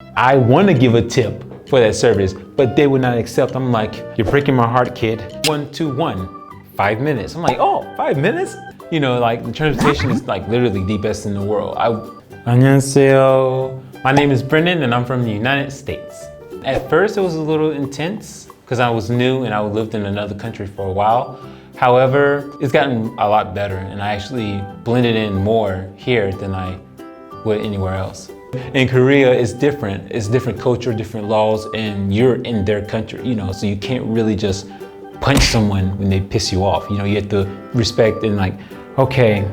I want to give a tip for that service, but they would not accept. I'm like, you're breaking my heart, kid. 1, 2, 1, 5 minutes. I'm like, oh, 5 minutes? You know, like the transportation is like literally the best in the world. 안녕하세요. My name is Brendan and I'm from the United States. At first it was a little intense because I was new and I lived in another country for a while. However, it's gotten a lot better and I actually blended in more here than I would anywhere else. In Korea, it's different. It's different culture, different laws, and you're in their country, you know, so you can't really just punch someone when they piss you off. You know, you have to respect and like, okay,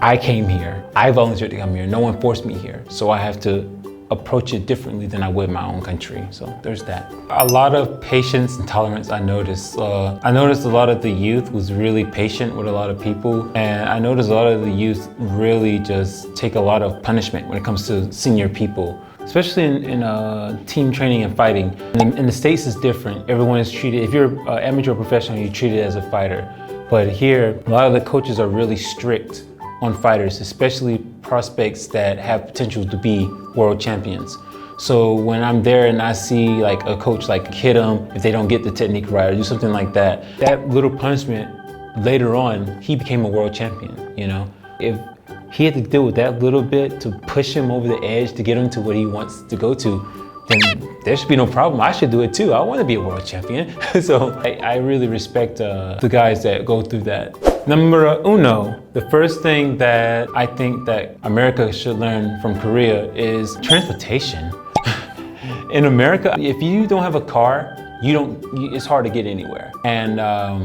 I came here. I volunteered to come here. No one forced me here. So I have to approach it differently than I would my own country. So there's that. A lot of patience and tolerance I noticed. I noticed a lot of the youth was really patient with a lot of people. And I noticed a lot of the youth really just take a lot of punishment when it comes to senior people, especially in team training and fighting. In the States it's different. Everyone is treated, if you're amateur or professional, you're treated as a fighter. But here, a lot of the coaches are really strict on fighters, especially prospects that have potential to be world champions. So when I'm there and I see like a coach like hit them if they don't get the technique right or do something like that, that little punishment later on, he became a world champion, you know? If he had to deal with that little bit to push him over the edge to get him to what he wants to go to, then there should be no problem. I should do it too. I want to be a world champion. So I really respect the guys that go through that. Numero uno, the first thing that I think that America should learn from Korea is transportation. In America, if you don't have a car, it's hard to get anywhere. And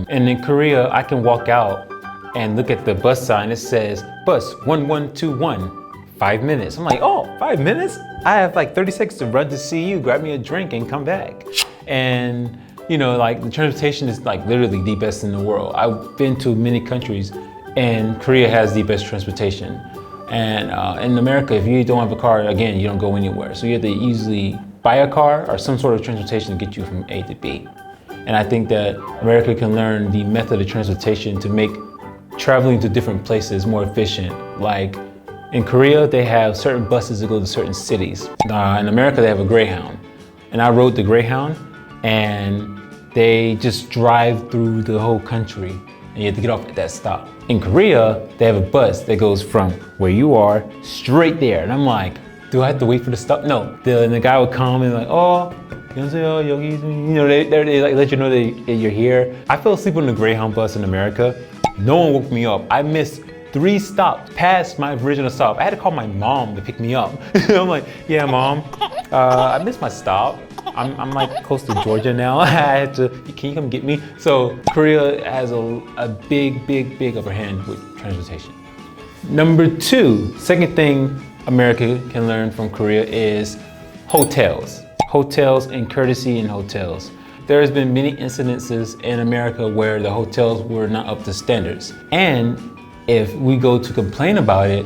in Korea, I can walk out and look at the bus sign. It says, bus 1121. 5 minutes. I'm like, oh, 5 minutes? I have like 30 seconds to run to see you, grab me a drink and come back. And you know, like the transportation is like literally the best in the world. I've been to many countries and Korea has the best transportation. And in America, if you don't have a car, again, you don't go anywhere. So you have to easily buy a car or some sort of transportation to get you from A to B. And I think that America can learn the method of transportation to make traveling to different places more efficient. Like in Korea, they have certain buses that go to certain cities. In America, they have a Greyhound. And I rode the Greyhound and they just drive through the whole country and you have to get off at that stop. In Korea, they have a bus that goes from where you are straight there. And I'm like, do I have to wait for the stop? No. The guy would come and like, oh, 안녕하세요, 여기, you know, they like let you know that you're here. I fell asleep on the Greyhound bus in America. No one woke me up. I missed 3 stops past my original stop. I had to call my mom to pick me up. I'm like, yeah, mom, I missed my stop. I'm like close to Georgia now. I had to, can you come get me? So Korea has a big upper hand with transportation. Number 2, second thing America can learn from Korea is hotels. Hotels and courtesy in hotels. There has been many incidences in America where the hotels were not up to standards. And if we go to complain about it,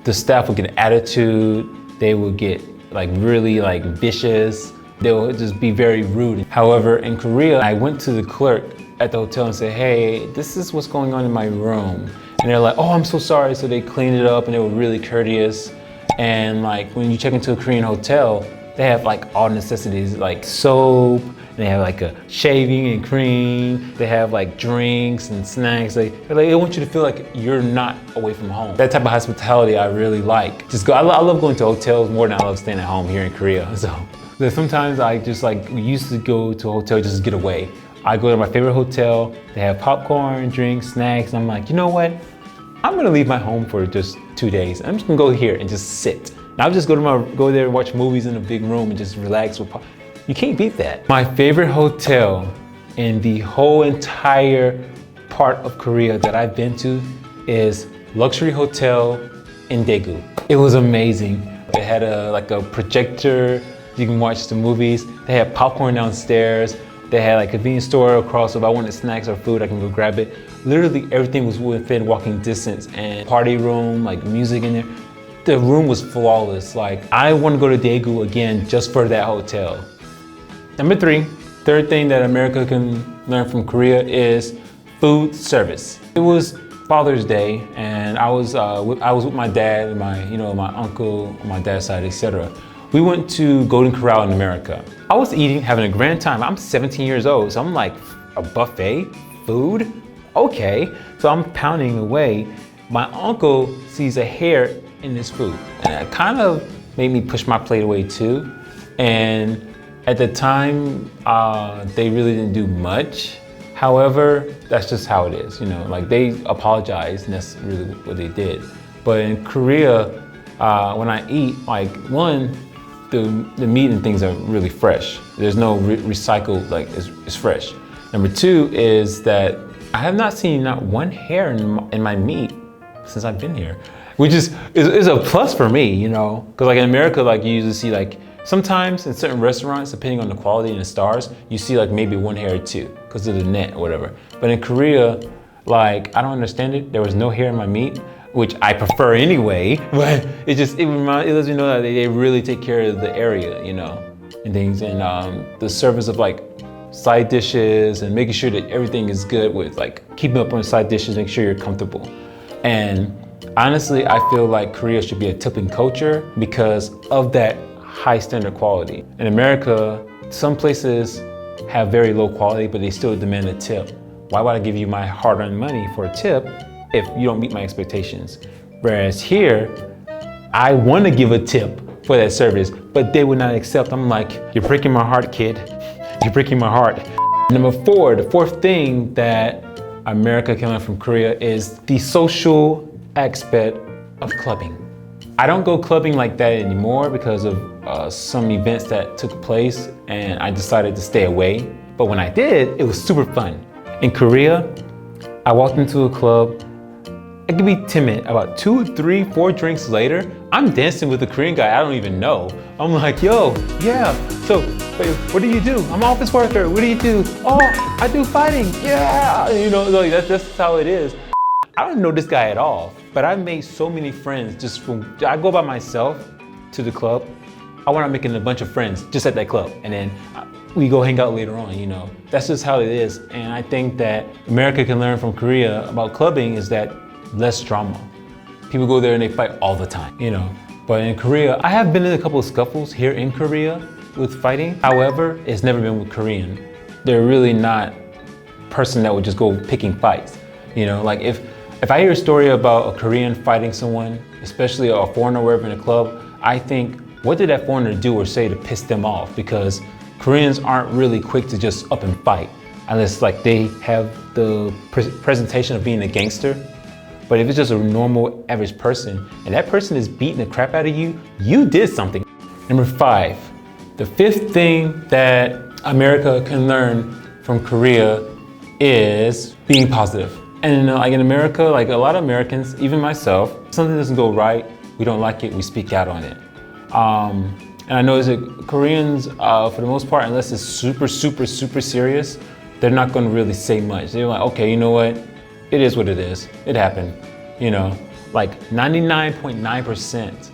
the staff will get an attitude, they will get like really like vicious, they will just be very rude. However, in Korea, I went to the clerk at the hotel and said, hey, this is what's going on in my room. And they're like, oh, I'm so sorry. So they cleaned it up and they were really courteous. And like when you check into a Korean hotel, they have like all necessities like soap, they have like a shaving and cream, they have like drinks and snacks. They want you to feel like you're not away from home. That type of hospitality I really like. I love going to hotels more than I love staying at home here in Korea. So sometimes I just like used to go to a hotel just to get away. I go to my favorite hotel, they have popcorn, drinks, snacks, and I'm like, you know what? I'm gonna leave my home for just 2 days. I'm just gonna go here and just sit. Now I'll just go there and watch movies in a big room and just relax with You can't beat that. My favorite hotel in the whole entire part of Korea that I've been to is Luxury Hotel in Daegu. It was amazing. It had like a projector, you can watch the movies. They had popcorn downstairs. They had like a convenience store across. If I wanted snacks or food, I can go grab it. Literally everything was within walking distance, and party room, like music in there. The room was flawless. Like I want to go to Daegu again just for that hotel. Number 3, third thing that America can learn from Korea is food service. It was Father's Day, and I was with my dad and my uncle on my dad's side, etc. we went to Golden Corral in America. I was eating, having a grand time. I'm 17 years old, so I'm like, a buffet, food? Okay. So I'm pounding away. My uncle sees a hair in this food. And it kind of made me push my plate away too. And at the time, they really didn't do much. However, that's just how it is, you know, like they apologized and that's really what they did. But in Korea, when I eat, like one, the meat and things are really fresh. There's no recycled, like it's fresh. Number two is that I have not seen not one hair in my meat since I've been here, which is a plus for me, you know, because like in America, like you usually see like, sometimes in certain restaurants, depending on the quality and the stars, you see like maybe one hair or two because of the net or whatever. But in Korea, like I don't understand it. There was no hair in my meat, which I prefer anyway, but it lets me know that they really take care of the area, you know, and things. And the service of like side dishes and making sure that everything is good with like keeping up on the side dishes, make sure you're comfortable. And honestly, I feel like Korea should be a tipping culture because of that high standard quality. In America, some places have very low quality, but they still demand a tip. Why would I give you my hard-earned money for a tip if you don't meet my expectations? Whereas here, I want to give a tip for that service, but they would not accept. I'm like, you're breaking my heart, kid. You're breaking my heart. Number four, the fourth thing that America can learn from Korea is the social aspect of clubbing. I don't go clubbing like that anymore because of some events that took place and I decided to stay away. But when I did, it was super fun. In Korea, I walked into a club. I could be timid. About 2, 3, 4 drinks later, I'm dancing with a Korean guy I don't even know. I'm like, yo, yeah, so wait, what do you do? I'm an office worker. What do you do? Oh, I do fighting. Yeah, you know, like that's how it is. I don't know this guy at all, but I made so many friends just from, I go by myself to the club. I wind up making a bunch of friends just at that club. And then we go hang out later on, you know. That's just how it is. And I think that America can learn from Korea about clubbing is that less drama. People go there and they fight all the time, you know. But in Korea, I have been in a couple of scuffles here in Korea with fighting. However, it's never been with Korean. They're really not a person that would just go picking fights. You know, like if I hear a story about a Korean fighting someone, especially a foreigner wherever in a club, I think, what did that foreigner do or say to piss them off? Because Koreans aren't really quick to just up and fight, unless like they have the presentation of being a gangster. But if it's just a normal average person, and that person is beating the crap out of you, you did something. Number 5, the 5th thing that America can learn from Korea is being positive. And like in America, like a lot of Americans, even myself, something doesn't go right, we don't like it, we speak out on it. And I know that Koreans, for the most part, unless it's super, super, super serious, they're not gonna really say much. They're like, okay, you know what? It is what it is. It happened, you know? Like 99.9%,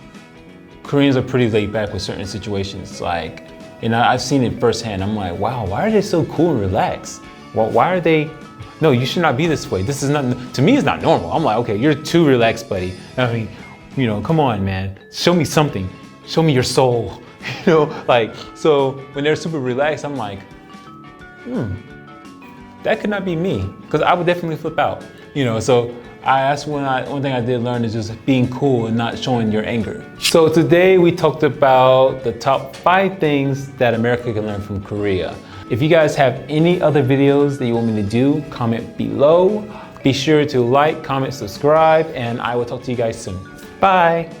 Koreans are pretty laid back with certain situations. Like, you know, I've seen it firsthand. I'm like, wow, why are they so cool and relaxed? Well, why are they, no, you should not be this way. This is not, to me, it's not normal. I'm like, okay, you're too relaxed, buddy. I mean, you know, come on, man. Show me something. Show me your soul. You know, like, so when they're super relaxed, I'm like, that could not be me. Because I would definitely flip out. You know, so that's one thing I did learn is just being cool and not showing your anger. So today we talked about the top 5 things that America can learn from Korea. If you guys have any other videos that you want me to do, comment below. Be sure to like, comment, subscribe, and I will talk to you guys soon. Bye.